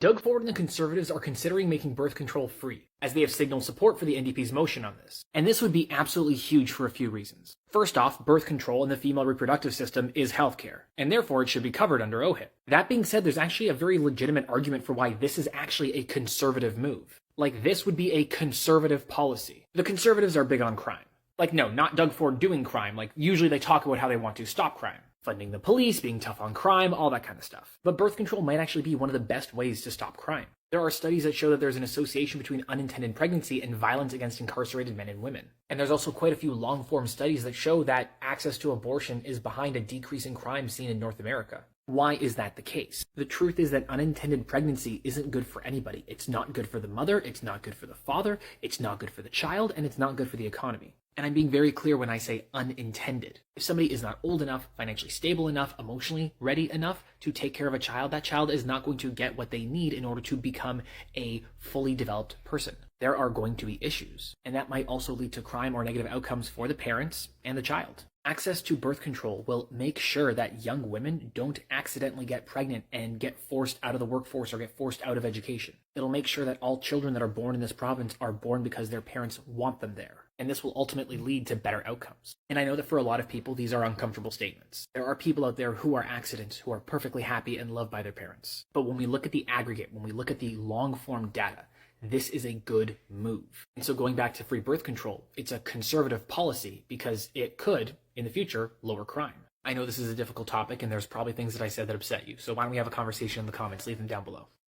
Doug Ford and the Conservatives are considering making birth control free, as they have signaled support for the NDP's motion on this. And this would be absolutely huge for a few reasons. First off, birth control in the female reproductive system is healthcare, and therefore it should be covered under OHIP. That being said, there's actually a very legitimate argument for why this is actually a conservative move. Like, this would be a conservative policy. The Conservatives are big on crime. Like, no, not Doug Ford doing crime. Like, usually they talk about how they want to stop crime. Funding the police, being tough on crime, all that kind of stuff. But birth control might actually be one of the best ways to stop crime. There are studies that show that there's an association between unintended pregnancy and violence against incarcerated men and women. And there's also quite a few long-form studies that show that access to abortion is behind a decrease in crime seen in North America. Why is that the case? The truth is that unintended pregnancy isn't good for anybody. It's not good for the mother, it's not good for the father, it's not good for the child, and it's not good for the economy. And I'm being very clear when I say unintended. If somebody is not old enough, financially stable enough, emotionally ready enough to take care of a child, that child is not going to get what they need in order to become a fully developed person. There are going to be issues, and that might also lead to crime or negative outcomes for the parents and the child. Access to birth control will make sure that young women don't accidentally get pregnant and get forced out of the workforce or get forced out of education. It'll make sure that all children that are born in this province are born because their parents want them there. And this will ultimately lead to better outcomes. And I know that for a lot of people, these are uncomfortable statements. There are people out there who are accidents, who are perfectly happy and loved by their parents. But when we look at the aggregate, when we look at the long-form data, this is a good move. And so going back to free birth control, it's a conservative policy because it could, in the future, lower crime. I know this is a difficult topic and there's probably things that I said that upset you. So why don't we have a conversation in the comments? Leave them down below.